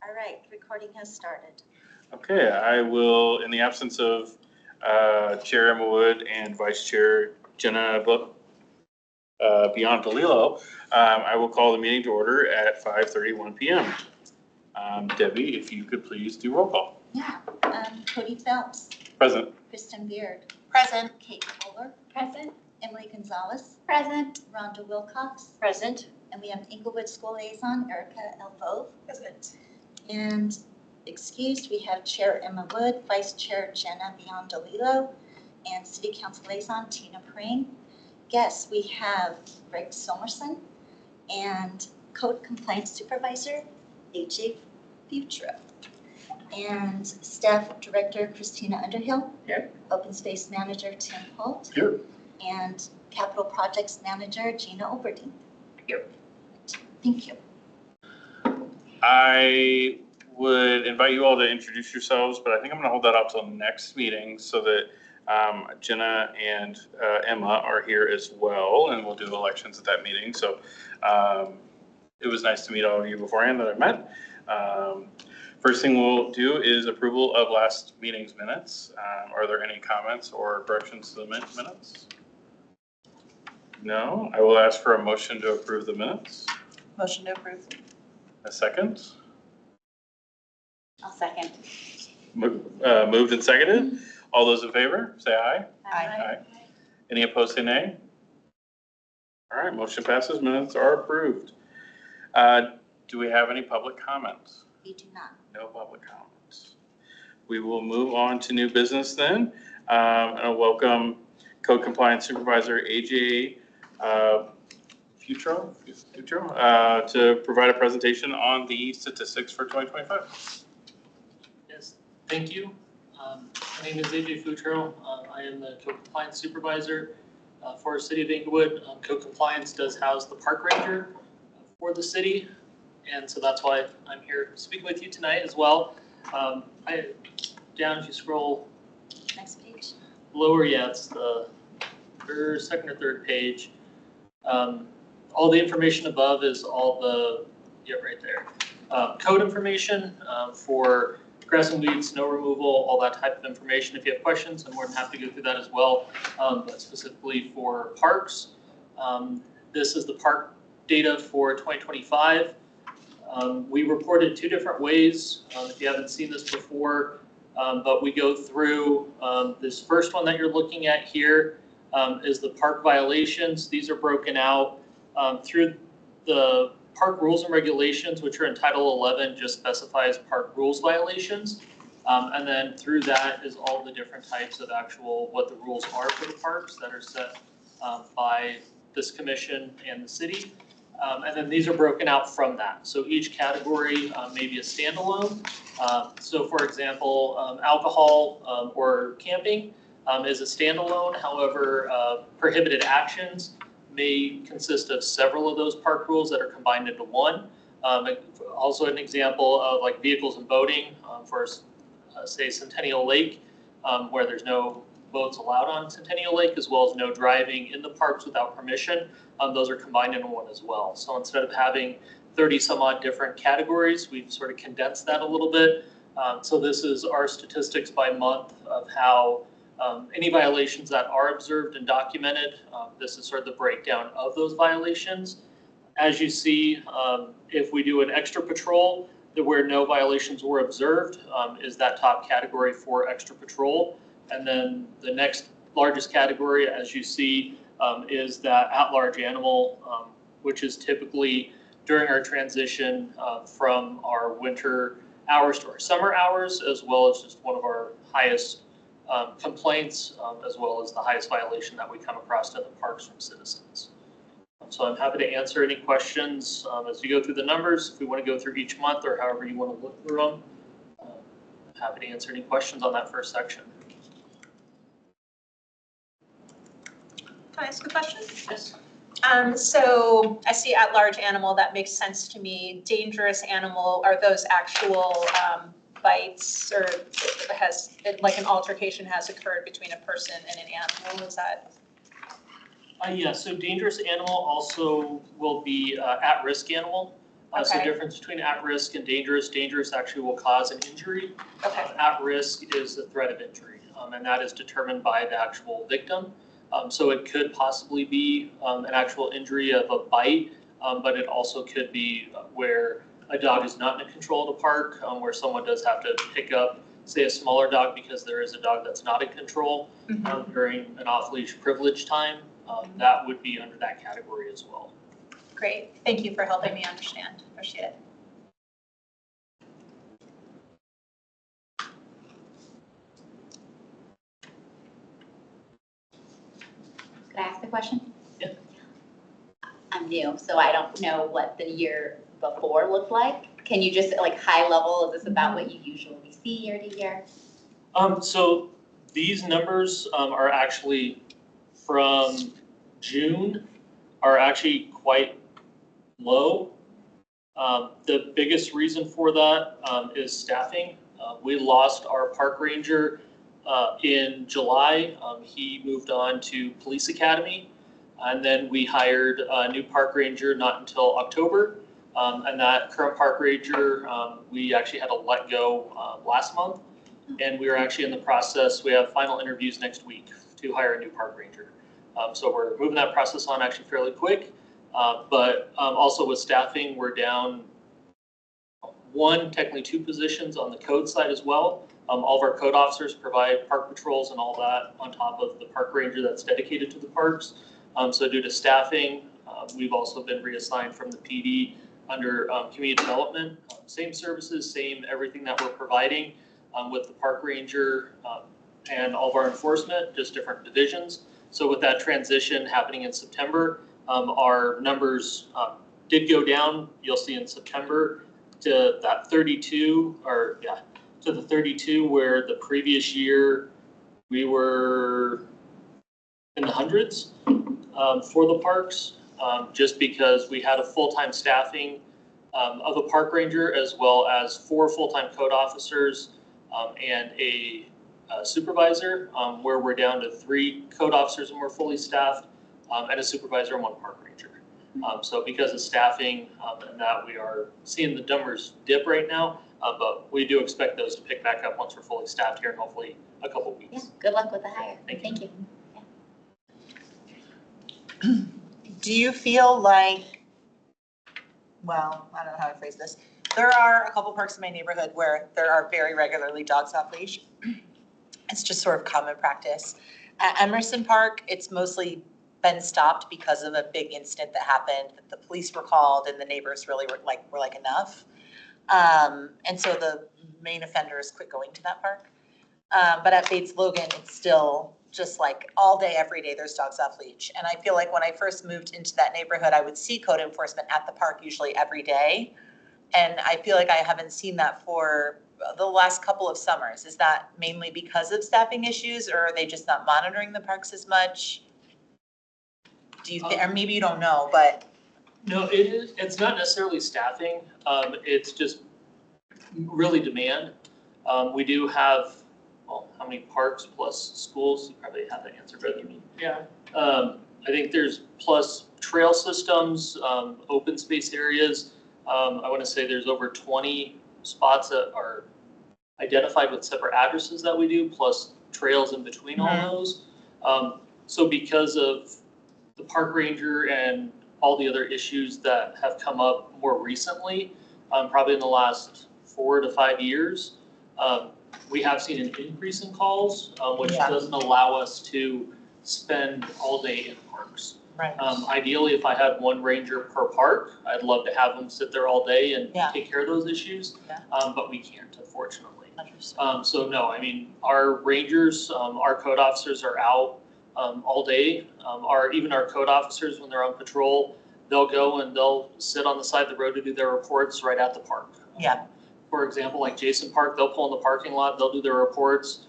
All right, recording has started. Okay, I will, in the absence of Chair Englewood and Vice Chair Jenna Beyond DeLillo, I will call the meeting to order at 5:31 p.m. Debbie, if you could please do roll call. Yeah, Cody Phelps. Present. Kristen Beard. Present. Kate Kohler. Present. Emily Gonzalez. Present. Rhonda Wilcox. Present. And we have Englewood School Liaison Erica Elvove. Present. And excused, we have Chair Emma Wood, Vice Chair Jenna Beyond DeLillo, and City Council Liaison Tina Pring. Guests, we have Greg Somerson and Code Compliance Supervisor AJ Futro. And Staff Director Christina Underhill. Here. Open Space Manager Tim Holt. Here. And Capital Projects Manager Gina Oberding. Here. Thank you. I would invite you all to introduce yourselves, but I think I'm going to hold that up till next meeting so that Jenna and Emma are here as well, and we'll do elections at that meeting. So it was nice to meet all of you beforehand that I met. First thing we'll do is approval of last meeting's minutes. Are there any comments or corrections to the minutes? No. I will ask for a motion to approve the minutes. Motion to approve. A second. I'll second. Moved and seconded. All those in favor, say aye. Aye. Any opposed, say nay. All right, motion passes. Minutes are approved. Do we have any public comments? We do not. No public comments. We will move on to new business then. And I'll welcome Code Compliance Supervisor AJ Futro to provide a presentation on the statistics for 2025. Yes, thank you. My name is AJ Futro. I am the Code Compliance Supervisor for the City of Englewood. Code Compliance does house the Park Ranger for the city, and so that's why I'm here speaking with you tonight as well. Down, if you scroll Next page. lower, yeah, it's the second or third page. All the information above is all the, right there. Code information for grass and weeds, snow removal, all that type of information. If you have questions, I'm more than happy to go through that as well. But specifically for parks, this is the park data for 2025. We reported two different ways, if you haven't seen this before, but we go through this first one that you're looking at here is the park violations. These are broken out through the park rules and regulations, which are in Title 11, just specifies park rules violations. And then through that is all the different types of actual, what the rules are for the parks that are set by this commission and the city. And then these are broken out from that. So each category may be a standalone. So for example, alcohol or camping is a standalone. However, prohibited actions may consist of several of those park rules that are combined into one. Also an example of like vehicles and boating for say Centennial Lake, where there's no boats allowed on Centennial Lake, as well as no driving in the parks without permission. Those are combined into one as well. So instead of having 30 some odd different categories, we've sort of condensed that a little bit. So this is our statistics by month of how any violations that are observed and documented. This is sort of the breakdown of those violations. As you see, if we do an extra patrol where no violations were observed, is that top category for extra patrol. And then the next largest category, as you see, is that at-large animal, which is typically during our transition from our winter hours to our summer hours, as well as just one of our highest complaints, as well as the highest violation that we come across in the parks from citizens. So I'm happy to answer any questions as you go through the numbers. If we want to go through each month or however you want to look through them, I'm happy to answer any questions on that first section. Can I ask a question? Yes. So I see at-large animal, that makes sense to me. Dangerous animal, are those actual bites, or has, like an altercation has occurred between a person and an animal? Is that? Yeah, so dangerous animal also will be at-risk animal. So Okay. difference between at-risk and dangerous. Dangerous actually will cause an injury. Okay. At-risk is the threat of injury, and that is determined by the actual victim. So it could possibly be an actual injury of a bite, but it also could be where a dog is not in control of the park, where someone does have to pick up, say, a smaller dog because there is a dog that's not in control during an off-leash privilege time. That would be under that category as well. Great. Thank you for helping me understand. Appreciate it. Could I ask a question? Yeah. I'm new, so I don't know what the year before looked like. Can you just, like, high level, is this about what you usually see year to year? So these numbers are actually from June, are actually quite low. The biggest reason for that is staffing. We lost our park ranger in July. He moved on to police academy, and then we hired a new park ranger not until October. And that current park ranger, we actually had to let go last month, and we are actually in the process. We have final interviews next week to hire a new park ranger. So we're moving that process on actually fairly quick. But also with staffing, we're down technically two positions on the code side as well. All of our code officers provide park patrols and all that on top of the park ranger that's dedicated to the parks. So due to staffing, we've also been reassigned from the PD under community development. Same services, same everything that we're providing with the park ranger and all of our enforcement, just different divisions. So with that transition happening in September, our numbers did go down. You'll see in September to that 32, to the 32 where the previous year we were in the hundreds for the parks, just because we had a full-time staffing of a park ranger as well as 4 full-time code officers and a supervisor, where we're down to 3 code officers and we're fully staffed, and a supervisor and 1 park ranger. So because of staffing and that, we are seeing the numbers dip right now, but we do expect those to pick back up once we're fully staffed here in hopefully a couple weeks. Yeah, good luck with the hire. Thank you. Do you feel like, well, I don't know how to phrase this. There are a couple parks in my neighborhood where there are very regularly dogs off leash. It's just sort of common practice. At Emerson Park, it's mostly been stopped because of a big incident that happened. The police were called and the neighbors really were like enough. And so the main offenders quit going to that park. But at Bates Logan, it's still just like all day, every day, there's dogs off leash. And I feel like when I first moved into that neighborhood, I would see code enforcement at the park usually every day. And I feel like I haven't seen that for the last couple of summers. Is that mainly because of staffing issues, or are they just not monitoring the parks as much? Do you think, or maybe you don't know, but. No, it's not necessarily staffing. It's just really demand. We do have, well, how many parks plus schools? You probably have that answer better than me. Yeah. I think there's plus trail systems, open space areas. I want to say there's over 20 spots that are identified with separate addresses that we do, plus trails in between all those. So because of the park ranger and all the other issues that have come up more recently, probably in the last 4 to 5 years, we have seen an increase in calls, which doesn't allow us to spend all day in parks. Right. Ideally, if I had 1 ranger per park, I'd love to have them sit there all day and take care of those issues, but we can't, unfortunately. So no, I mean, our rangers, our code officers are out all day. Even our code officers, when they're on patrol, they'll go and they'll sit on the side of the road to do their reports right at the park. Yeah. For example, like Jason Park, they'll pull in the parking lot, they'll do their reports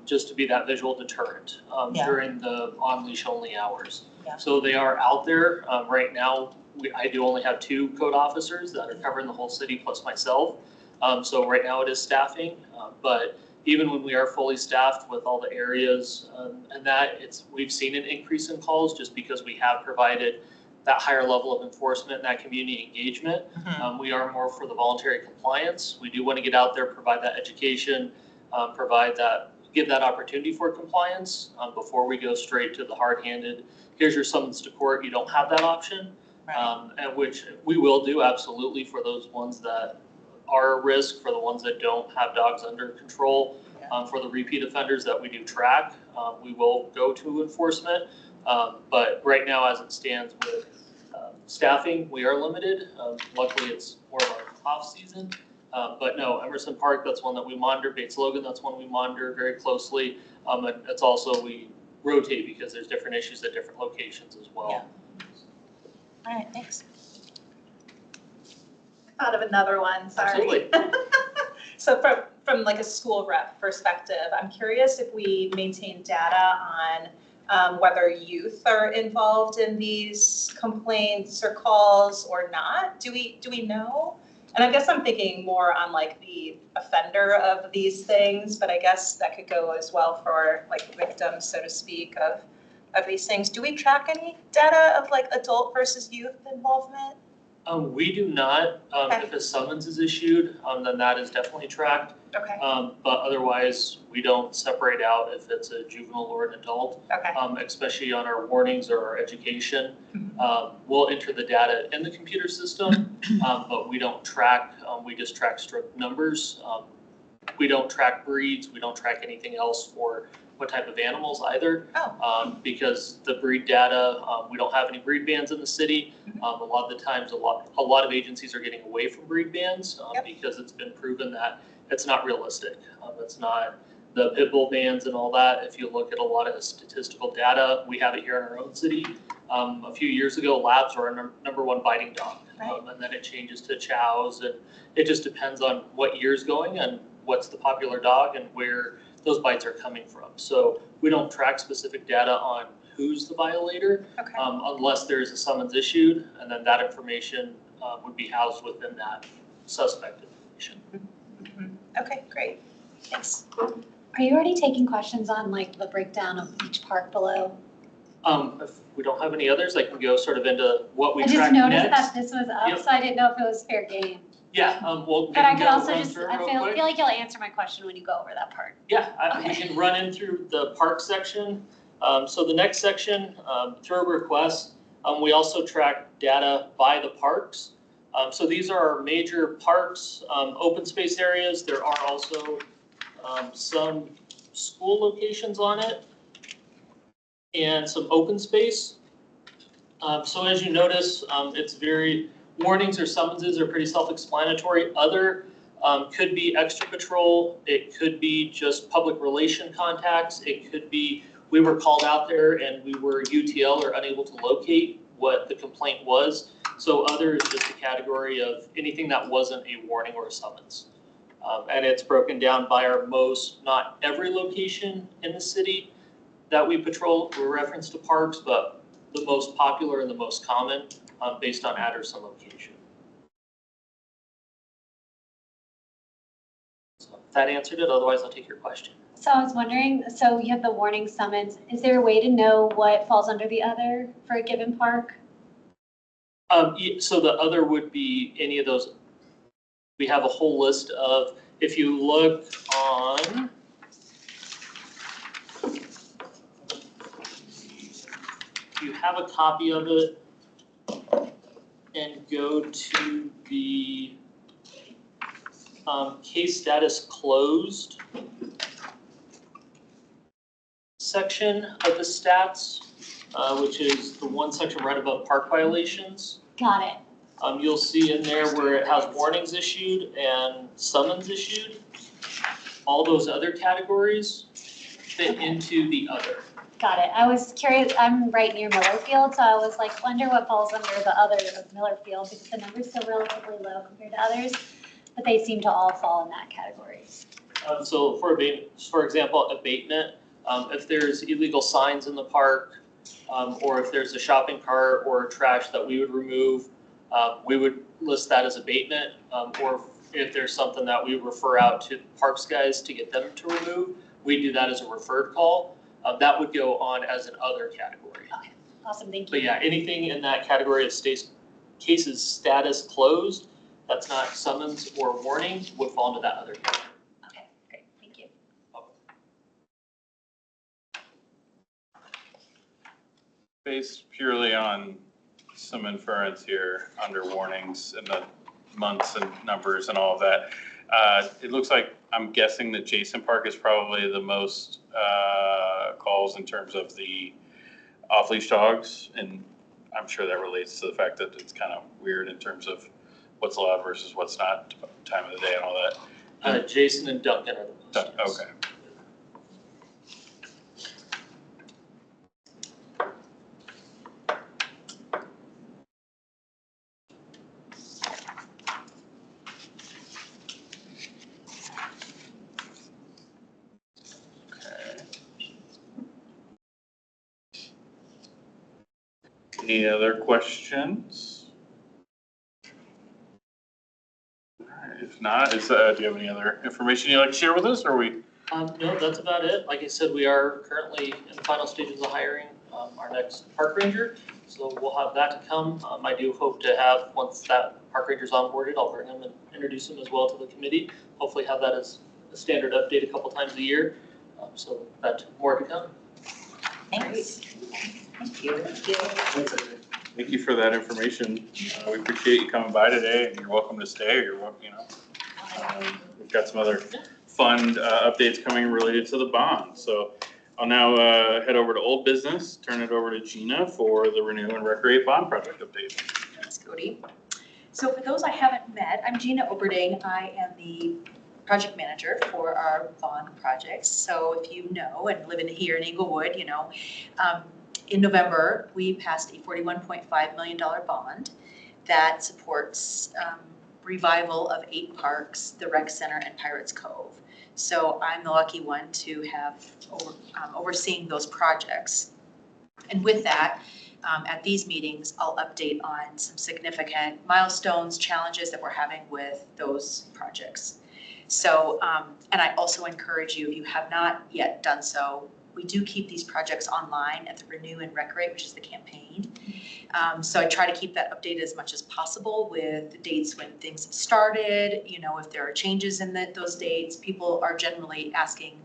just to be that visual deterrent during the on-leash only hours. Yeah. So they are out there. Right now, I do only have 2 code officers that are covering the whole city plus myself. So right now it is staffing, but even when we are fully staffed with all the areas and that, we've seen an increase in calls just because we have provided that higher level of enforcement and that community engagement. Mhm. We are more for the voluntary compliance. We do want to get out there, provide that education, give that opportunity for compliance before we go straight to the hard-handed, here's your summons to court, you don't have that option. Right. And which we will do absolutely for those ones that are a risk, for the ones that don't have dogs under control. For the repeat offenders that we do track, we will go to enforcement. But right now, as it stands with staffing, we are limited. Luckily, it's more of our off-season. But no, Emerson Park, that's one that we monitor. Bates Logan, that's one we monitor very closely. And it's also, we rotate because there's different issues at different locations as well. Yeah. All right, thanks. Thought of another one, sorry. Absolutely. So from like a school rep perspective, I'm curious if we maintain data on whether youth are involved in these complaints or calls or not. Do we know? And I guess I'm thinking more on like the offender of these things, but I guess that could go as well for like victims, so to speak, of these things. Do we track any data of like adult versus youth involvement? We do not. Okay. If a summons is issued, then that is definitely tracked. Okay, But otherwise, we don't separate out if it's a juvenile or an adult, okay. especially on our warnings or our education. Mhm. We'll enter the data in the computer system, but we don't track, we just track strict numbers. We don't track breeds, we don't track anything else for what type of animals either. Oh. Because the breed data, we don't have any breed bans in the city. A lot of the times, a lot of agencies are getting away from breed bans Yep. because it's been proven that it's not realistic. It's not the pit bull bans and all that. If you look at a lot of statistical data, we have it here in our own city. A few years ago, labs were our number one biting dog. Right. And then it changes to chows, and it just depends on what year's going and what's the popular dog and where those bites are coming from. So we don't track specific data on who's the violator Okay. unless there is a summons issued, and then that information would be housed within that suspect information. Okay, great. Thanks. Are you already taking questions on like the breakdown of each park below? If we don't have any others, I can go sort of into what we I track just noticed next. that this was up, Yep. so I didn't know if it was fair game. Yeah, we'll But I maybe could go also run just, through it I real feel quick. like you'll answer my question when you go over that part. Yeah, we Okay. can run in through the park section. So the next section, through request, we also track data by the parks. So these are our major parks, open space areas. There are also some school locations on it and some open space. So as you notice, it's very, warnings or summonses are pretty self-explanatory. Other could be extra patrol, it could be just public relation contacts, it could be we were called out there and we were UTL or unable to locate what the complaint was. So other is just a category of anything that wasn't a warning or a summons. And it's broken down by our most, not every location in the city that we patrol, we're referenced to parks, but the most popular and the most common based on address and location. So if that answered it, otherwise I'll take your question. So I was wondering, so you have the warning summons, is there a way to know what falls under the other for a given park? So the other would be any of those. We have a whole list of, if you look on, if you have a copy of it and go to the case status closed section of the stats, which is the one section right above park violations. Got it. You'll see in there where it has warnings issued and summons issued. All those other categories fit into the other. Got it. I was curious, I'm right near Millerfield, so I was like, wonder what falls under the other of Millerfield because the number's still relatively low compared to others, but they seem to all fall in that category. So for example, abatement, if there's illegal signs in the park, or if there's a shopping cart or trash that we would remove, we would list that as abatement, or if there's something that we refer out to parks guys to get them to remove, we do that as a referred call. That would go on as an other category. Awesome, thank you. But yeah, anything in that category of cases status closed, that's not summons or warning, would fall into that other category. Okay, great, thank you. Based purely on some inference here under warnings and the months and numbers and all of that, it looks like, I'm guessing that Jason Park is probably the most calls in terms of the off-leash dogs. And I'm sure that relates to the fact that it's kind of weird in terms of what's allowed versus what's not, time of the day and all that. Jason and Duncan are the most. Yes. Okay. Any other questions? All right, if not, do you have any other information you'd like to share with us, or are we? No, that's about it. Like I said, we are currently in the final stages of hiring our next park ranger. So we'll have that to come. I do hope to have, once that park ranger's onboarded, I'll bring him and introduce him as well to the committee. Hopefully have that as a standard update a couple times a year. So that more to come. Thanks. Thank you. Thank you for that information. We appreciate you coming by today, and you're welcome to stay, or you're welcome, we've got some other fun updates coming related to the bond. So I'll now head over to old business, turn it over to Gina for the Renew and Recreate Bond Project update. Thanks, Cody. So for those I haven't met, I'm Gina Oberding. I am the project manager for our bond projects. So if you know and live here in Englewood, in November, we passed a $41.5 million bond that supports revival of 8 parks, the Rec Center and Pirates Cove. So I'm the lucky one to have overseeing those projects. And with that, at these meetings, I'll update on some significant milestones, challenges that we're having with those projects. So, and I also encourage you, if you have not yet done so, we do keep these projects online at the Renew and Recreate, which is the campaign. So I try to keep that updated as much as possible with the dates when things have started, if there are changes in those dates. People are generally asking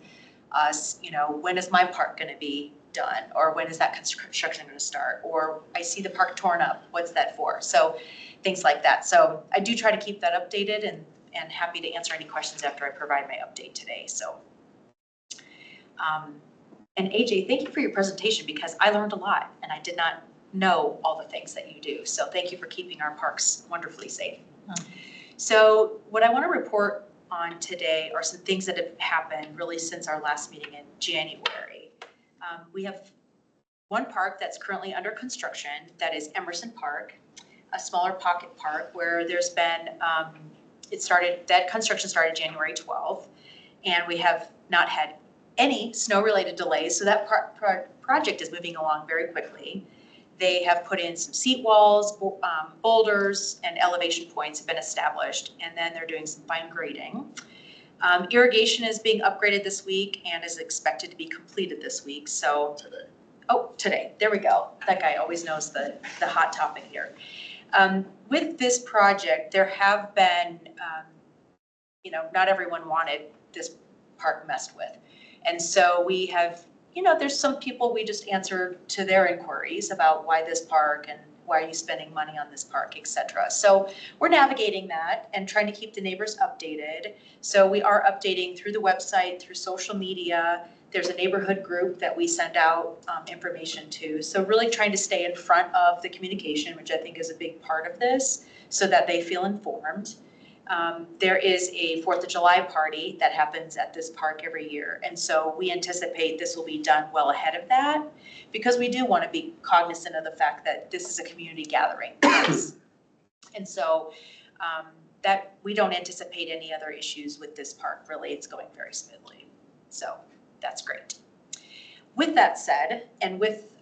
us, when is my park gonna be done? Or when is that construction gonna start? Or I see the park torn up, what's that for? So things like that. So I do try to keep that updated and happy to answer any questions after I provide my update today, so. And AJ, thank you for your presentation because I learned a lot and I did not know all the things that you do. So thank you for keeping our parks wonderfully safe. So what I want to report on today are some things that have happened really since our last meeting in January. We have one park that's currently under construction, that is Emerson Park, a smaller pocket park where there's been, that construction started January 12th, and we have not had any snow-related delays, so that project is moving along very quickly. They have put in some seat walls, boulders, and elevation points have been established, and then they're doing some fine grading. Irrigation is being upgraded this week and is expected to be completed this week. So today. Oh, today. There we go. That guy always knows the hot topic here. With this project, there have been, not everyone wanted this park messed with. And so we have, there's some people we just answer to their inquiries about why this park and why are you spending money on this park, et cetera. So we're navigating that and trying to keep the neighbors updated. So we are updating through the website, through social media. There's a neighborhood group that we send out information to. So really trying to stay in front of the communication, which I think is a big part of this, so that they feel informed. There is a 4th of July party that happens at this park every year. And so we anticipate this will be done well ahead of that because we do want to be cognizant of the fact that this is a community gathering. And so that we don't anticipate any other issues with this park. Really, it's going very smoothly. So that's great. With that said, and with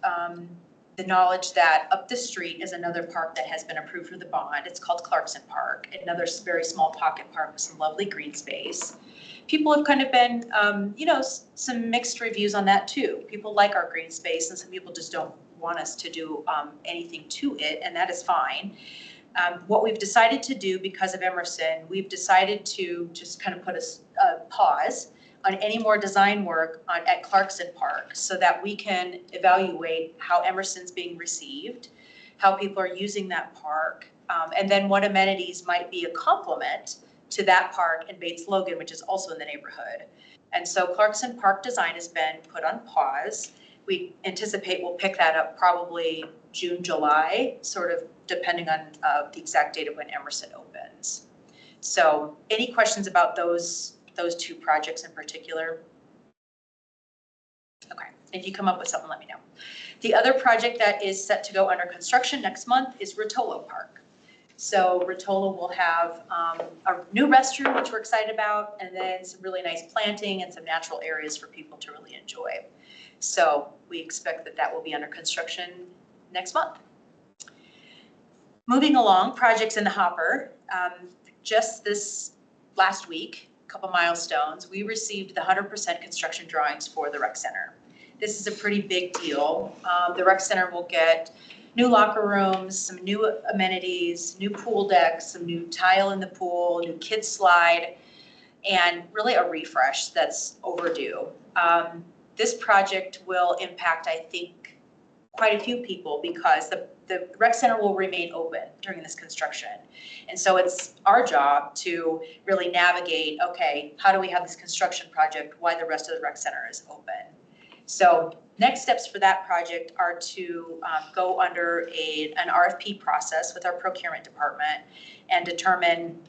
the knowledge that up the street is another park that has been approved for the bond. It's called Clarkson Park, another very small pocket park with some lovely green space. People have kind of been, some mixed reviews on that too. People like our green space and some people just don't want us to do anything to it, and that is fine. What we've decided to do because of Emerson, we've decided to just kind of put a pause on any more design work at Clarkson Park so that we can evaluate how Emerson's being received, how people are using that park, and then what amenities might be a complement to that park in Bates Logan, which is also in the neighborhood. And so Clarkson Park design has been put on pause. We anticipate we'll pick that up probably June, July, sort of depending on the exact date of when Emerson opens. So any questions about those two projects in particular? Okay, if you come up with something, let me know. The other project that is set to go under construction next month is Rotolo Park. So Rotolo will have a new restroom, which we're excited about, and then some really nice planting and some natural areas for people to really enjoy. So we expect that that will be under construction next month. Moving along, projects in the hopper. Just this last week, a couple milestones, we received the 100% construction drawings for the rec center. This is a pretty big deal. The rec center will get new locker rooms, some new amenities, new pool decks, some new tile in the pool, new kids slide, and really a refresh that's overdue. This project will impact, I think, quite a few people because the rec center will remain open during this construction. And so it's our job to really navigate, okay, how do we have this construction project while the rest of the rec center is open? So next steps for that project are to go under an RFP process with our procurement department and determine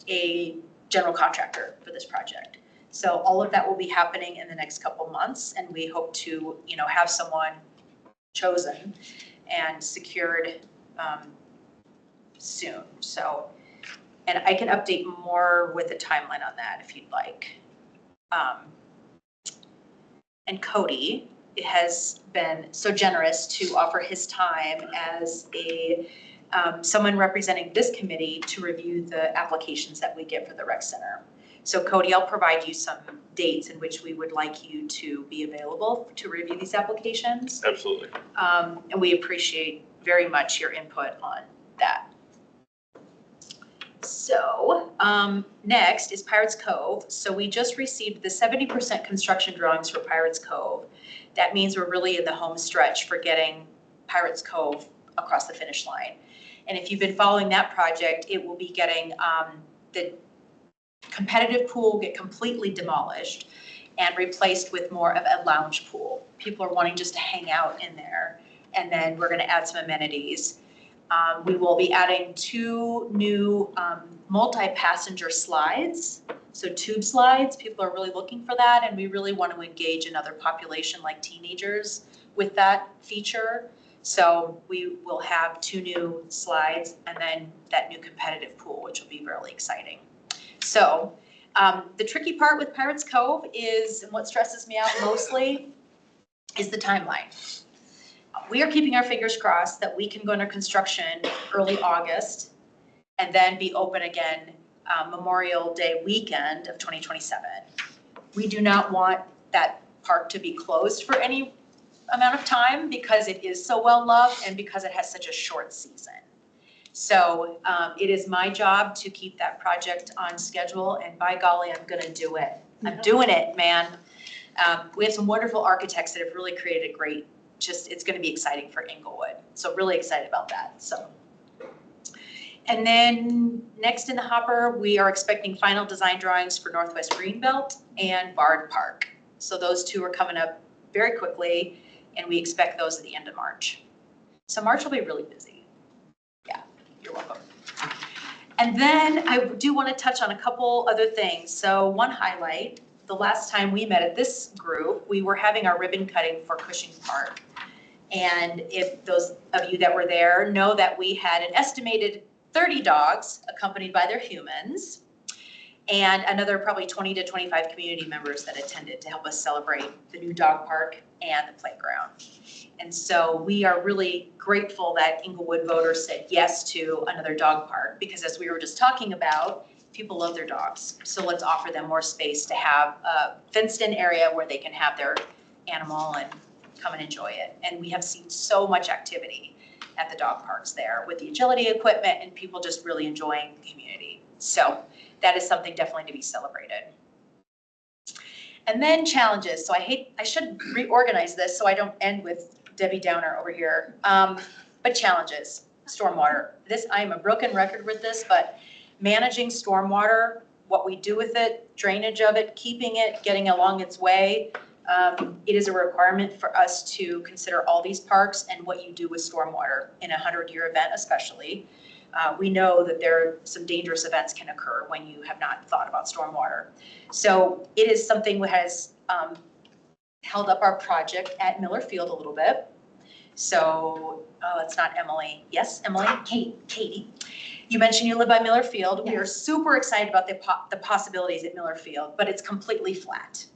a general contractor for this project. So all of that will be happening in the next couple months, and we hope to, have someone chosen and secured soon. So, and I can update more with a timeline on that if you'd like. And Cody has been so generous to offer his time as someone representing this committee to review the applications that we get for the rec center. So Cody, I'll provide you some dates in which we would like you to be available to review these applications. Absolutely. And we appreciate very much your input on that. So next is Pirates Cove. So we just received the 70% construction drawings for Pirates Cove. That means we're really in the home stretch for getting Pirates Cove across the finish line. And if you've been following that project, it will be getting the competitive pool get completely demolished and replaced with more of a lounge pool. People are wanting just to hang out in there. And then we're going to add some amenities. We will be adding 2 new multi-passenger slides, so tube slides. People are really looking for that, and we really want to engage another population like teenagers with that feature. So we will have 2 new slides and then that new competitive pool, which will be really exciting. So the tricky part with Pirates Cove is, and what stresses me out mostly, is the timeline. We are keeping our fingers crossed that we can go under construction early August and then be open again Memorial Day weekend of 2027. We do not want that park to be closed for any amount of time because it is so well loved and because it has such a short season. So it is my job to keep that project on schedule, and by golly, I'm gonna do it. I'm doing it, man. We have some wonderful architects that have really created a great, it's gonna be exciting for Englewood. So really excited about that, so. And then next in the hopper, we are expecting final design drawings for Northwest Greenbelt and Bard Park. So those 2 are coming up very quickly, and we expect those at the end of March. So March will be really busy. Yeah, you're welcome. And then I do want to touch on a couple other things. So one highlight, the last time we met at this group, we were having our ribbon cutting for Cushing Park. And if those of you that were there know that we had an estimated 30 dogs accompanied by their humans, and another probably 20 to 25 community members that attended to help us celebrate the new dog park and the playground. And so we are really grateful that Englewood voters said yes to another dog park, because as we were just talking about, people love their dogs. So let's offer them more space to have a fenced-in area where they can have their animal and come and enjoy it. And we have seen so much activity at the dog parks there with the agility equipment and people just really enjoying the community. So that is something definitely to be celebrated. And then challenges. So I should reorganize this so I don't end with Debbie Downer over here. But challenges, stormwater. I am a broken record with this, but managing stormwater, what we do with it, drainage of it, keeping it, getting along its way. It is a requirement for us to consider all these parks and what you do with stormwater in a 100-year event especially. We know that some dangerous events can occur when you have not thought about stormwater. So it is something that has held up our project at Miller Field a little bit. So, it's not Emily. Yes, Emily? Katie. You mentioned you live by Miller Field. We are super excited about the possibilities at Miller Field, but it's completely flat.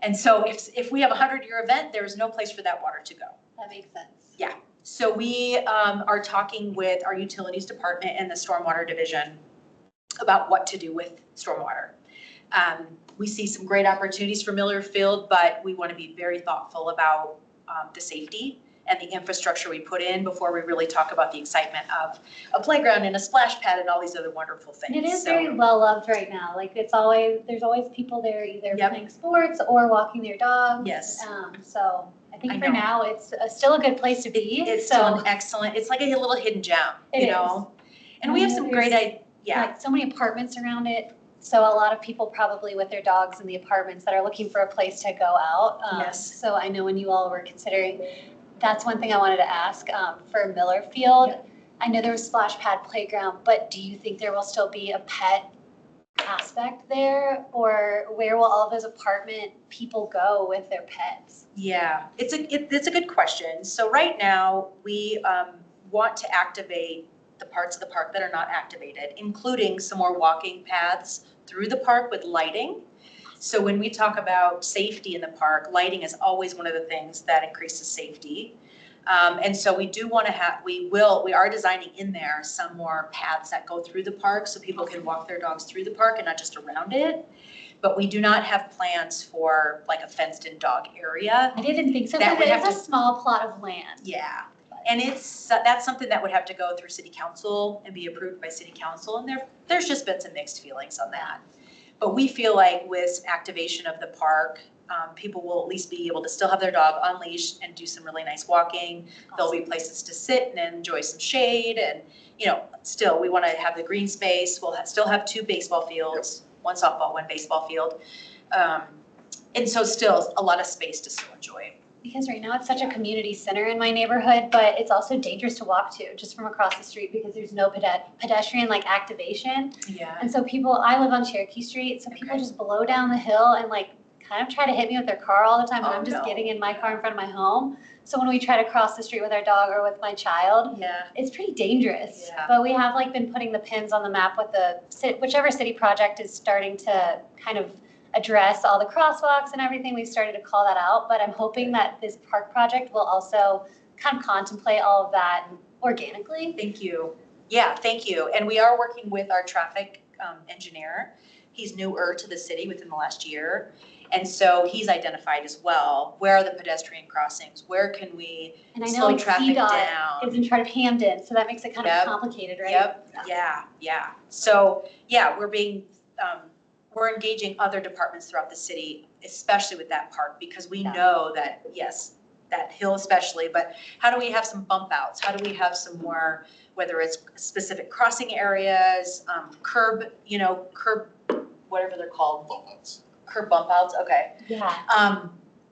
And so if we have a 100-year event, there is no place for that water to go. That makes sense. Yeah. So we are talking with our utilities department and the stormwater division about what to do with stormwater. We see some great opportunities for Miller Field, but we want to be very thoughtful about the safety and the infrastructure we put in before we really talk about the excitement of a playground and a splash pad and all these other wonderful things. And it is very well loved right now. Like there's always people there either playing sports or walking their dogs. Yes. So I think for now it's still a good place to be. It's still an excellent, it's like a little hidden gem, you know? And we have some great ideas. Like so many apartments around it. So a lot of people probably with their dogs in the apartments that are looking for a place to go out. Yes. So I know when you all were considering, that's one thing I wanted to ask for Miller Field. Yep. I know there was splash pad playground, but do you think there will still be a pet aspect there, or where will all of those apartment people go with their pets? Yeah, it's a good question. So right now we want to activate the parts of the park that are not activated, including some more walking paths through the park with lighting. So when we talk about safety in the park, lighting is always one of the things that increases safety. And so we do want to we are designing in there some more paths that go through the park so people can walk their dogs through the park and not just around it. But we do not have plans for like a fenced in dog area. I didn't think so, That because would it's have a small plot of land. Yeah. And that's something that would have to go through city council and be approved by city council. And there's just been some mixed feelings on that. But we feel like with activation of the park, people will at least be able to still have their dog on leash and do some really nice walking. Awesome. There'll be places to sit and enjoy some shade. And, still we want to have the green space. We'll still have 2 baseball fields, 1 softball, 1 baseball field. And so still a lot of space to still enjoy. Because right now it's such a community center in my neighborhood, but it's also dangerous to walk to just from across the street because there's no pedestrian like activation. Yeah. And so I live on Cherokee Street, so people just blow down the hill and like kind of try to hit me with their car all the time. And I'm just getting in my car in front of my home. So when we try to cross the street with our dog or with my child, it's pretty dangerous. Yeah. But we have like been putting the pins on the map with whichever city project is starting to kind of address all the crosswalks and everything. We've started to call that out, but I'm hoping that this park project will also kind of contemplate all of that organically. Thank you. Yeah, thank you. And we are working with our traffic engineer. He's newer to the city within the last year. And so he's identified as well, where are the pedestrian crossings? Where can we slow traffic down? Is in charge of Hamden, so that makes it kind of complicated, right? Yep, yeah. So, we're engaging other departments throughout the city, especially with that park, because we know that, yes, that hill especially, but how do we have some bump outs? How do we have some more, whether it's specific crossing areas, curb, whatever they're called. Bump outs. Curb bump outs, okay. Yeah.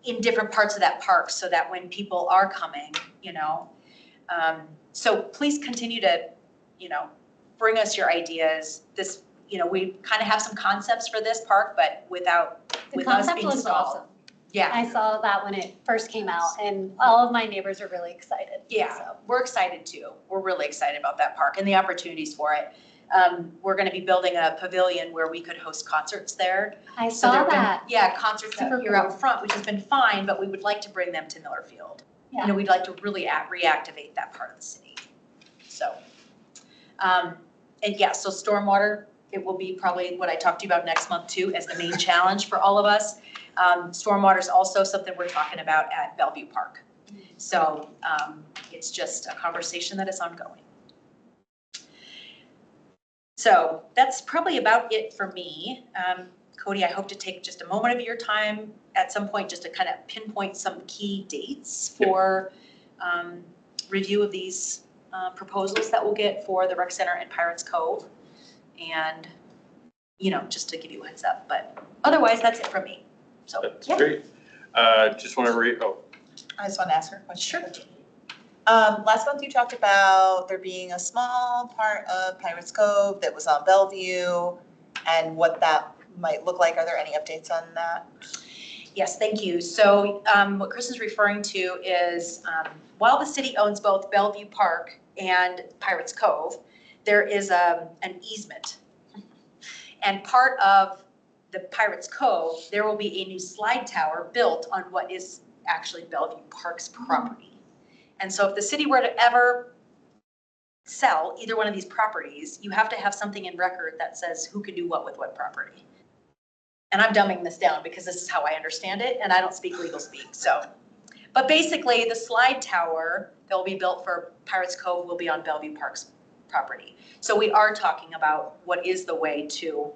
In different parts of that park so that when people are coming, so please continue to, bring us your ideas. This, we kind of have some concepts for this park, but with us being concept looks stalled. awesome. Yeah. I saw that when it first came out, and all of my neighbors are really excited. Yeah, so. We're excited too. We're really excited about that park and the opportunities for it. We're going to be building a pavilion where we could host concerts there. I saw that. Concerts Super here out front, which has been fine, but we would like to bring them to Miller Field. Yeah. We'd like to really reactivate that part of the city. So, so stormwater, it will be probably what I talked to you about next month too, as the main challenge for all of us. Stormwater is also something we're talking about at Bellevue Park. So it's just a conversation that is ongoing. So that's probably about it for me. Cody, I hope to take just a moment of your time at some point just to kind of pinpoint some key dates for review of these proposals that we'll get for the rec center and Pirates Cove. And, just to give you a heads up, but otherwise that's it from me. So, That's yeah. great. Just want to I just want to ask her a question. Sure. Last month you talked about there being a small part of Pirates Cove that was on Bellevue and what that might look like. Are there any updates on that? Yes, thank you. So what Chris is referring to is while the city owns both Bellevue Park and Pirates Cove, there is an easement. And part of the Pirates Cove, there will be a new slide tower built on what is actually Bellevue Park's property. And so if the city were to ever sell either one of these properties, you have to have something in record that says who can do what with what property. And I'm dumbing this down because this is how I understand it, and I don't speak legal speak, so. But basically, the slide tower that will be built for Pirates Cove will be on Bellevue Park's property. So we are talking about what is the way to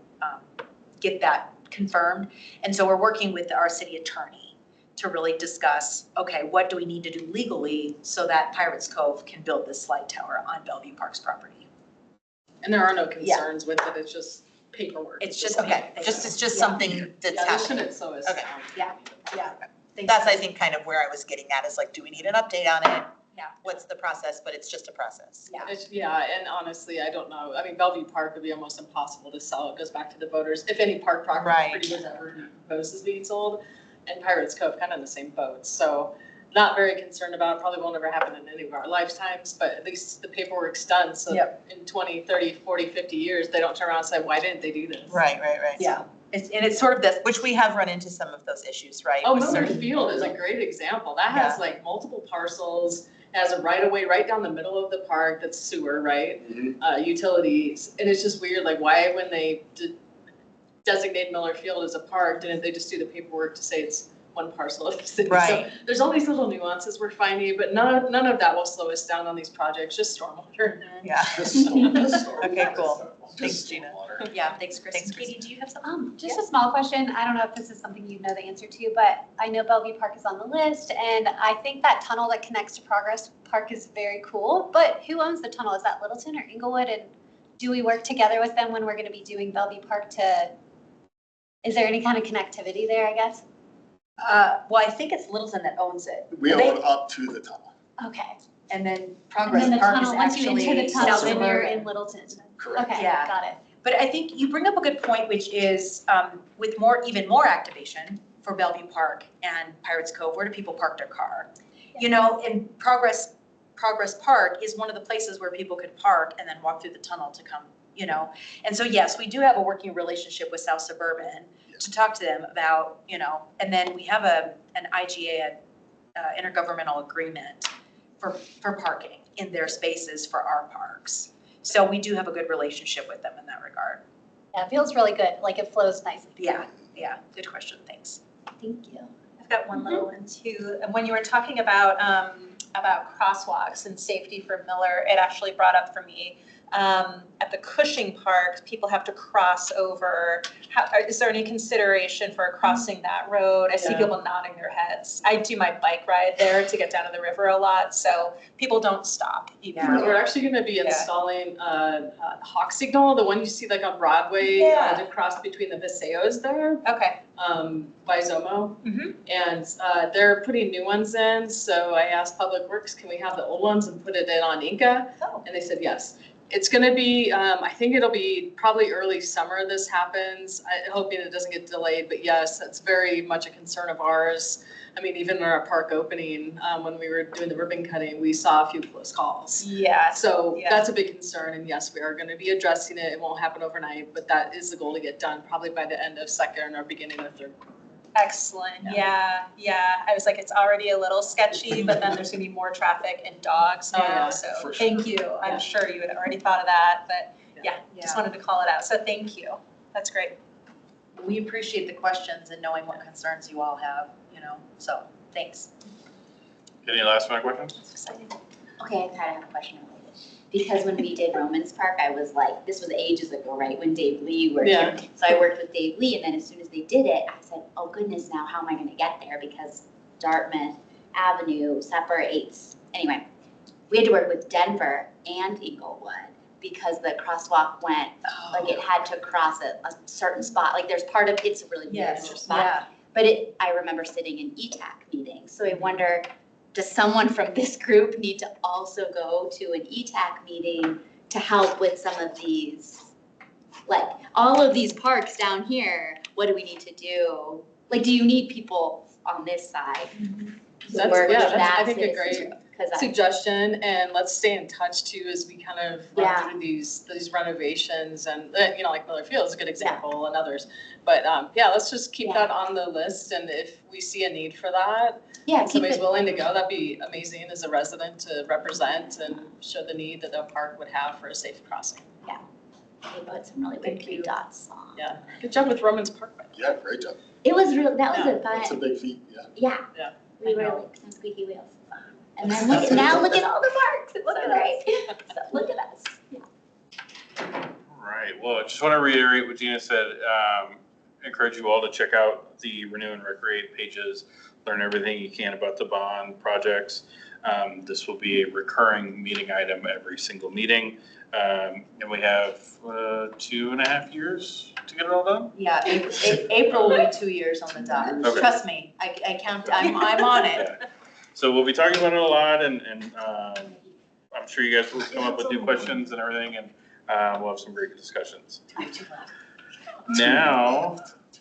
get that confirmed. And so we're working with our city attorney to really discuss, okay, what do we need to do legally so that Pirates Cove can build this slide tower on Bellevue Park's property? And there are no concerns with it, it's just paperwork. It's just Okay, it's just something that's Yeah, this happening. shouldn't so Okay. Yeah. That's, I think, kind of where I was getting at is like, do we need an update on it? Yeah. What's the process? But it's just a process. Yeah. And honestly, I don't know, I mean, Bellevue Park would be almost impossible to sell, it goes back to the voters, if any park property was ever proposed as being sold. And Pirates Cove, kind of in the same boat, so not very concerned about it, probably won't ever happen in any of our lifetimes, but at least the paperwork's done, so in 20, 30, 40, 50 years, they don't turn around and say, why didn't they do this? Right. Yeah. It's sort of this, Which we have run into some of those issues, right? Oh, With Miller certain- Field is a great example. That has like multiple parcels, has a right of way right down the middle of the park that's sewer, right? Utilities, and it's just weird, like why when they designate Miller Field as a park, didn't they just do the paperwork to say it's one parcel of the city? Right. So there's all these little nuances we're finding, but none of that will slow us down on these projects, just stormwater. Yeah. Okay, cool. Thanks, Gina. yeah, thanks, Chris. Thanks, Chris. Katie, do you have something? Just a small question. I don't know if this is something you know the answer to, but I know Bellevue Park is on the list, and I think that tunnel that connects to Progress Park is very cool. But who owns the tunnel? Is that Littleton or Englewood? And do we work together with them when we're going to be doing Bellevue Park is there any kind of connectivity there, I guess? Well, I think it's Littleton that owns it. We own up to the tunnel. Okay. And then And Progress then the Park is tunnel, once you actually enter the tunnel, South then you're Suburban. in Littleton. Correct. Okay, Yeah. got it. But I think you bring up a good point, which is with even more activation for Bellevue Park and Pirates Cove, where do people park their car? You know, and Progress Park is one of the places where people could park and then walk through the tunnel to come, And so, yes, we do have a working relationship with South Suburban to talk to them about, and then we have an IGA, intergovernmental agreement for parking in their spaces for our parks. So we do have a good relationship with them in that regard. Yeah, it feels really good, like it flows nicely. Yeah, good question, thanks. Thank you. I've got one little one too. And when you were talking about crosswalks and safety for Miller, it actually brought up for me, at the Cushing Park, people have to cross over. Is there any consideration for crossing that road? I see Yeah. people nodding their heads. I do my bike ride there to get down to the river a lot, so people don't stop. We're actually gonna be installing a hawk signal, the one you see like on Broadway, to cross between the Paseos there, Okay. by Zomo. Mhm. And they're putting new ones in, so I asked Public Works, can we have the old ones and put it in on Inca? Oh. And they said yes. It's gonna be, I think it'll be probably early summer this happens, hoping it doesn't get delayed, but yes, that's very much a concern of ours. I mean, even in our park opening, when we were doing the ribbon cutting, we saw a few close calls. Yeah. So Yeah. that's a big concern, and yes, we are gonna be addressing it. It won't happen overnight, but that is the goal to get done probably by the end of second or beginning of third. Excellent. Yeah. I was like, it's already a little sketchy, but then there's gonna be more traffic and dogs Oh, now, yeah, so for thank you. I'm sure you had already thought of that, but just wanted to call it out. So thank you. That's great. We appreciate the questions and knowing what concerns you all have, so thanks. Any last minute questions? That's exciting. Okay, I kind of have a question related. Because when we did Romans Park, I was like, this was ages ago, right, when Dave Lee worked here. So I worked with Dave Lee, and then as soon as they did it, I said, oh goodness, now how am I gonna get there? Because Dartmouth Avenue separates, anyway. We had to work with Denver and Englewood because the crosswalk went, like it had to cross a certain spot. Like there's part of, it's a really weird spot. But I remember sitting in ETAC meetings. So I wonder, does someone from this group need to also go to an ETAC meeting to help with some of these, like all of these parks down here, what do we need to do? Like, do you need people on this side? That's, Work yeah, with that's, that I think, a great citizen group? 'Cause I- suggestion, and let's stay in touch too as we kind of run through these renovations and, like Miller Field is a good example and others. But, let's just keep that on the list, and if we see a need for that, Yeah, somebody's willing to go, that'd be amazing as a resident to represent and show the need that the park would have for a safe crossing. They put some really big green dots on. Yeah, good job with Romans Park. Yeah, great job. It was real, that was a That's a fun, big feat, yeah. yeah. We I were know. like some squeaky wheels. And then look at all the parks, it's so great. So look at us, yeah. All right, well, I just want to reiterate what Gina said. Encourage you all to check out the Renew and Recreate pages, learn everything you can about the bond projects. This will be a recurring meeting item every single meeting. And we have 2.5 years to get it all done? Yeah, April will be 2 years on the dot. Okay. Trust me, I count, I'm on it. Yeah. So we'll be talking about it a lot, and I'm sure you guys will come up with new questions and everything, and we'll have some great discussions. Now,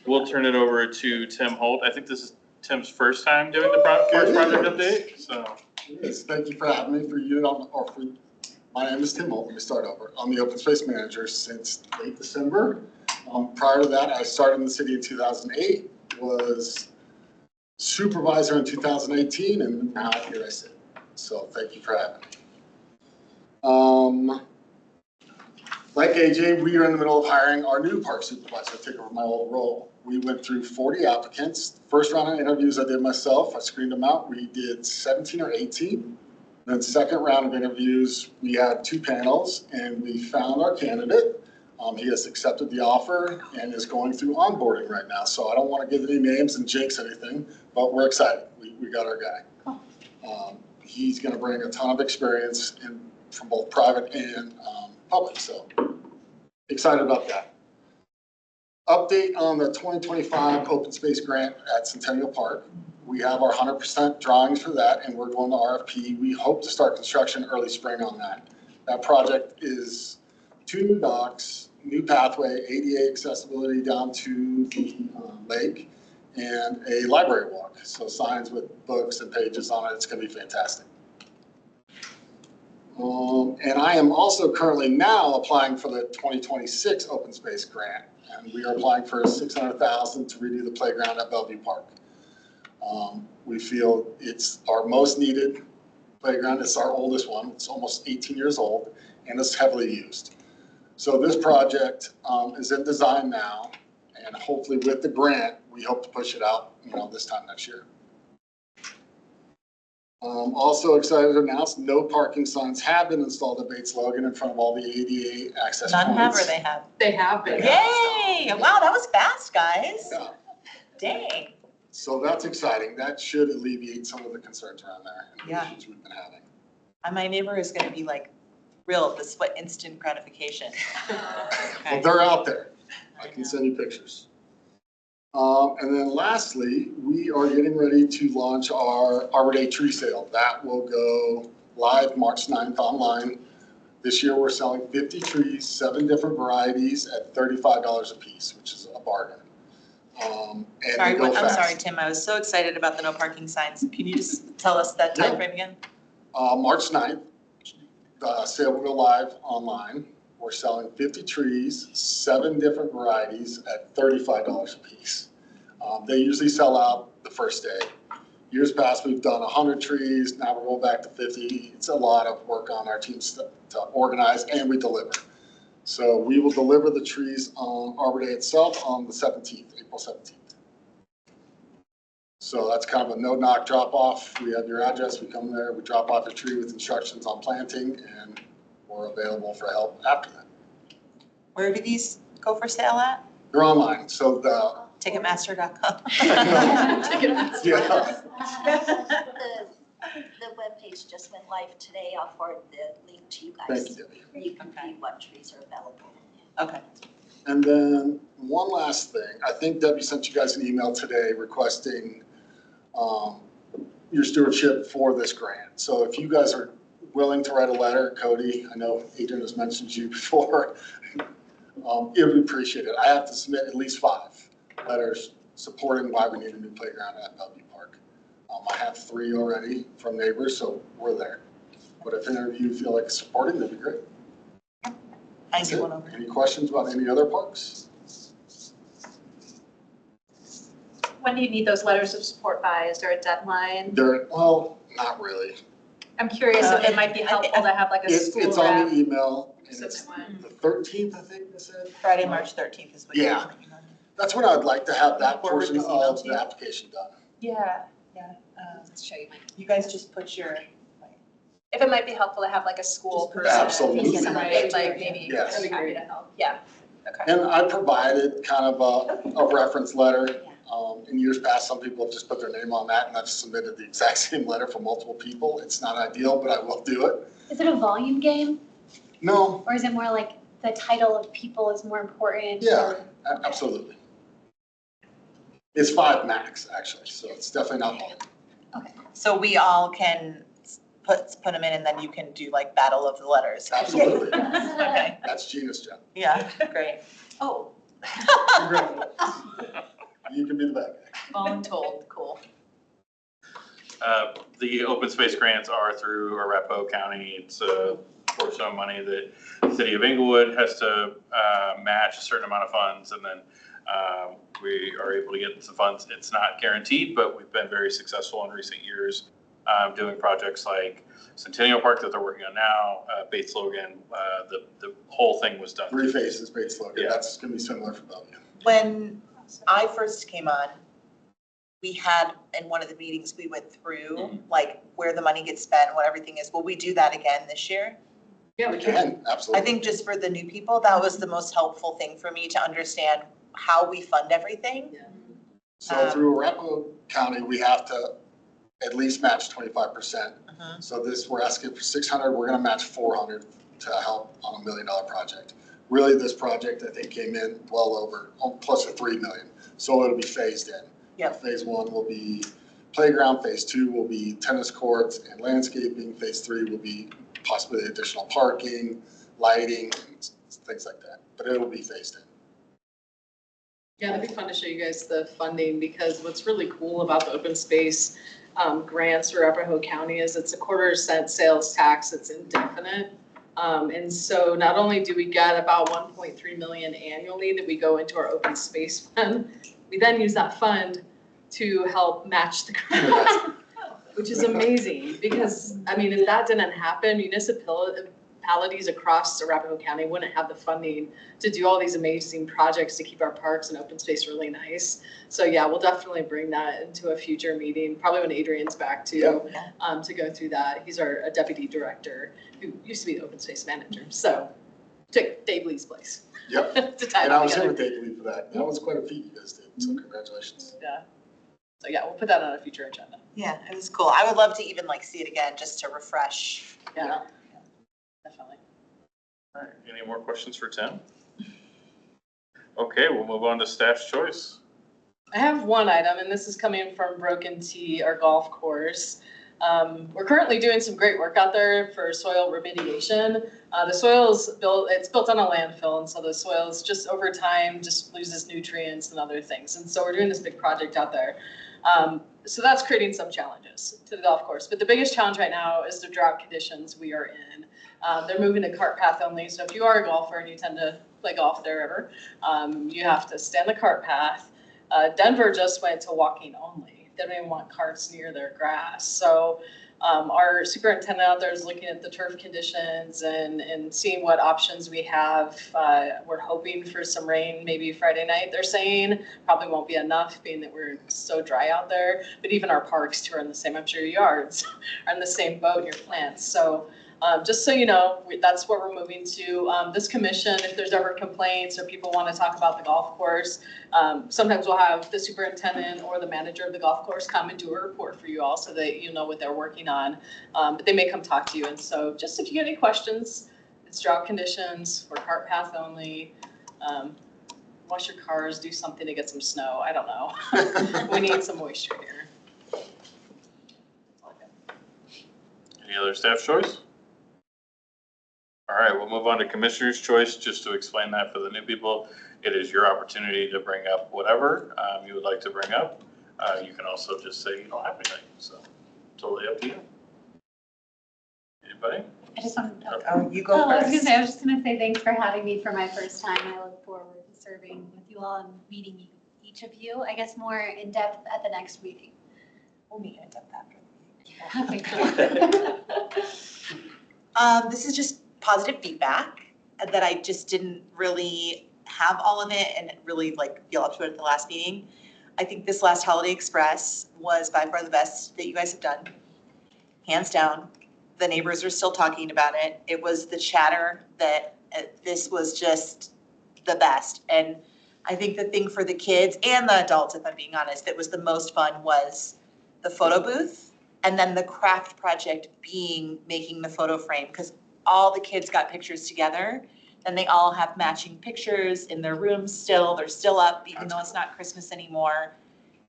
we'll turn it over to Tim Holt. I think this is Tim's first time doing the Parks Project update, so. Yes, thank you for having me. My name is Tim Holt. Let me start over. I'm the Open Space Manager since late December. Prior to that, I started in the city in 2008, was supervisor in 2018, and now here I sit. So thank you for having me. Like AJ, we are in the middle of hiring our new park supervisor to take over my old role. We went through 40 applicants. First round of interviews I did myself. I screened them out. We did 17 or 18. Then second round of interviews, we had 2 panels, and we found our candidate. He has accepted the offer and is going through onboarding right now. So I don't want to give any names and jinx anything, but we're excited. We got our guy. He's going to bring a ton of experience from both private and public. So excited about that. Update on the 2025 open space grant at Centennial Park. We have our 100% drawings for that, and we're going to RFP. We hope to start construction early spring on that. That project is 2 new docks, new pathway, ADA accessibility down to the lake, and a library walk. So signs with books and pages on it. It's going to be fantastic. And I am also currently now applying for the 2026 open space grant, and we are applying for $600,000 to redo the playground at Bellevue Park. We feel it's our most needed playground. It's our oldest one. It's almost 18 years old, and it's heavily used. So this project is in design now, and hopefully with the grant, we hope to push it out, this time next year. Also excited to announce no parking signs have been installed at Bates Logan in front of all the ADA access points. None have or they have? They have been. Yay! Wow, that was fast, guys. Yeah. Dang. So that's exciting. That should alleviate some of the concerns around there and the Yeah. issues we've been having. And my neighbor is gonna be like thrilled, this is what instant gratification. Well, they're out there. I can send you pictures. And then lastly, we are getting ready to launch our Arbor Day tree sale. That will go live March 9th online. This year, we're selling 50 trees, 7 different varieties at $35 a piece, which is a bargain. And they go I'm fast. sorry, Tim, I was so excited about the no parking signs. Can you just tell us that Yeah. timeframe again? March 9th, the sale will go live online. We're selling 50 trees, 7 different varieties at $35 a piece. They usually sell out the first day. Years past, we've done 100 trees. Now we're going back to 50. It's a lot of work on our teams to organize, and we deliver. So we will deliver the trees on Arbor Day itself on the 17th, April 17th. So that's kind of a no-knock drop-off. We have your address, we come there, we drop off your tree with instructions on planting, and we're available for help after that. Where do these go for sale at? They're online, so the. Ticketmaster.com. Yeah. The webpage just went live today. I'll forward the link to you Thank guys. you, Debbie. You can see what trees are available. Okay. And then one last thing, I think Debbie sent you guys an email today requesting your stewardship for this grant. So if you guys are willing to write a letter, Cody, I know Adrian has mentioned you before, it would be appreciated. I have to submit at least 5 letters supporting why we need a new playground at Bellevue Park. I have 3 already from neighbors, so we're there. But if any of you feel like supporting, that'd be great. I can get one over. Any questions about any other parks? When do you need those letters of support by? Is there a deadline? Well, not really. I'm curious if it might be helpful to have like a school It's on rep. the email, and submit it's one. the 13th, I think they said. Friday, March 13th is what you're Yeah. thinking on. That's when I'd like to have that Forward portion this email of to you. the application done. Yeah. Let's show you. You guys just put your, If it might be helpful to have like a school Just put person. Absolutely. Someone like maybe, Yes. I'd be happy to help. Yeah, okay. And I provided kind of a reference letter. In years past, some people have just put their name on that, and I've submitted the exact same letter for multiple people. It's not ideal, but I will do it. Is it a volume game, No, or is it more like the title of people is more important? yeah, absolutely. It's 5 max, actually, so it's definitely not long. so we all can put them in and then you can do like battle of the letters. Absolutely. Okay, That's Gina's job. yeah, great. Oh, You can be the bad guy. voluntold, cool. The open space grants are through Arapahoe County. It's a portion of money that the city of Englewood has to match a certain amount of funds, and then we are able to get some funds. It's not guaranteed, but we've been very successful in recent years doing projects like Centennial Park that they're working on now, Bates Logan. The whole thing was done. 3 phases, Bates Logan. Yeah. That's going to be similar for Bellevue. When I first came on, we had, in one of the meetings, we went through like where the money gets spent, what everything is. Will we do that again this year? Yeah, We can, absolutely. I think just for the new people, that was the most helpful thing for me to understand how we fund everything. So through Arapahoe County, we have to at least match 25%. Mhm. So we're asking for 600, we're gonna match 400 to help on $1 million project. Really, this project, I think, came in well over, close to 3 million. So it'll be phased in. Yep. Phase 1 will be playground, phase 2 will be tennis courts and landscaping, phase 3 will be possibly additional parking, lighting, and things like that. But it will be phased in. Yeah, that'd be fun to show you guys the funding, because what's really cool about the open space grants for Arapahoe County is it's a 1/4% sales tax, it's indefinite. And so not only do we get about 1.3 million annually that we go into our open space fund, we then use that fund to help match the grant, which is amazing, because, I mean, if that didn't happen, municipalities across Arapahoe County wouldn't have the funding to do all these amazing projects to keep our parks and open space really nice. So yeah, we'll definitely bring that into a future meeting, probably when Adrian's back too, to go through that. He's our deputy director who used to be the open space manager. So took Dave Lee's place. Yep. To tie it And I was together. here with Dave Lee for that. That was quite a feat you guys did, so congratulations. Yeah. So yeah, we'll put that on a future agenda. Yeah, it was cool. I would love to even like see it again, just to refresh. Yeah. Definitely. All right, any more questions for Tim? Okay, we'll move on to staff's choice. I have one item, and this is coming from Broken Tee, our golf course. We're currently doing some great work out there for soil remediation. The soil's it's built on a landfill, and so the soil's just over time just loses nutrients and other things. And so we're doing this big project out there. So that's creating some challenges to the golf course. But the biggest challenge right now is the drought conditions we are in. They're moving to cart path only. So if you are a golfer and you tend to play golf there ever, you have to stay on the cart path. Denver just went to walking only. They don't even want carts near their grass. So Our superintendent out there is looking at the turf conditions and seeing what options we have. We're hoping for some rain, maybe Friday night, they're saying. Probably won't be enough, being that we're so dry out there. But even our parks too are in the same, I'm sure your yards are in the same boat, and your plants. So just so you know, that's where we're moving to. This commission, if there's ever complaints or people want to talk about the golf course, sometimes we'll have the superintendent or the manager of the golf course come and do a report for you all so that you know what they're working on. But they may come talk to you. And so just if you get any questions, it's drought conditions, we're cart path only. Wash your cars, do something to get some snow. I don't know. We need some moisture here. Any other staff choice? All right, we'll move on to commissioner's choice. Just to explain that for the new people, it is your opportunity to bring up whatever you would like to bring up. You can also just say you don't have anything, so totally up to you. Anybody? I just wanted to. Oh, you go Oh, I was first. I was just gonna say thanks for having me for my first time. I look forward to serving with you all and meeting each of you, I guess more in depth at the next meeting. We'll meet in depth after. Okay, cool. This is just positive feedback that I just didn't really have all of it and really like feel up to it at the last meeting. I think this last Holiday Express was by far the best that you guys have done, hands down. The neighbors are still talking about it. It was the chatter that this was just the best. And I think the thing for the kids and the adults, if I'm being honest, that was the most fun was the photo booth and then the craft project being making the photo frame, because all the kids got pictures together and they all have matching pictures in their rooms still. They're still up, even though it's not Christmas anymore.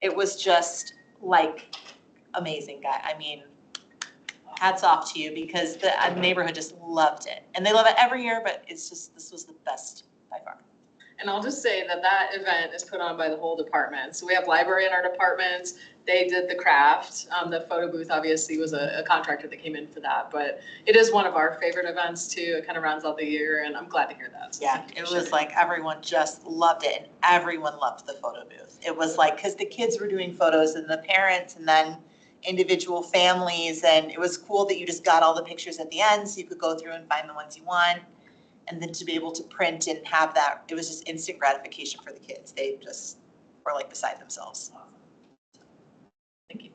It was just like amazing, guy. I mean, hats off to you, because the neighborhood just loved it. And they love it every year, but it's just, this was the best by far. And I'll just say that that event is put on by the whole department. So we have library in our department. They did the craft. The photo booth obviously was a contractor that came in for that, but it is one of our favorite events too. It kind of rounds out the year, and I'm glad to hear that. So Yeah, it was like everyone just loved it, and everyone loved the photo booth. It was like, because the kids were doing photos and the parents and then individual families, and it was cool that you just got all the pictures at the end so you could go through and find the ones you want. And then to be able to print and have that, it was just instant gratification for the kids. They just were like beside themselves. Thank you.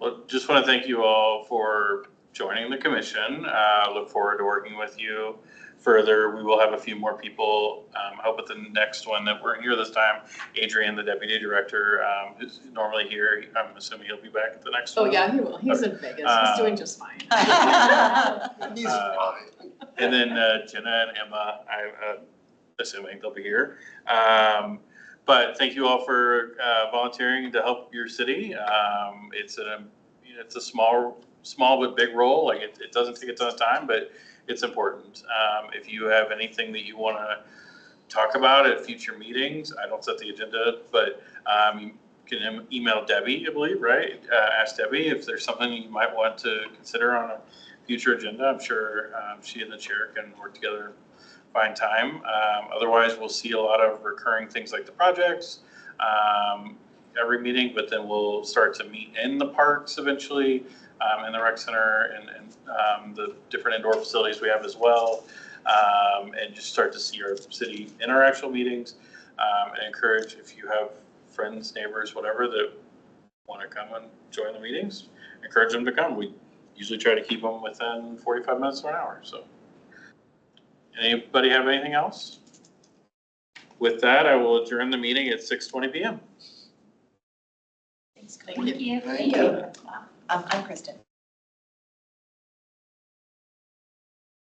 Well, just want to thank you all for joining the commission. Look forward to working with you further. We will have a few more people. I hope at the next one that we're here this time, Adrian, the deputy director, who's normally here. I'm assuming he'll be back at the next Oh, one. yeah, he will. He's in Vegas. He's doing just fine. He's fine. And then Jenna and Emma, I'm assuming they'll be here. But thank you all for volunteering to help your city. It's a small but big role. Like it doesn't take a ton of time, but it's important. If you have anything that you want to talk about at future meetings, I don't set the agenda, but you can email Debbie, I believe, right? Ask Debbie if there's something you might want to consider on a future agenda. I'm sure she and the chair can work together, find time. Otherwise, we'll see a lot of recurring things like the projects every meeting, but then we'll start to meet in the parks eventually, in the rec center and the different indoor facilities we have as well, and just start to see our city in our actual meetings, and encourage, if you have friends, neighbors, whatever, that want to come and join the meetings, encourage them to come. We usually try to keep them within 45 minutes to an hour. So anybody have anything else? With that, I will adjourn the meeting at 6:20 p.m. Thank you. Thank you. I'm Kristen.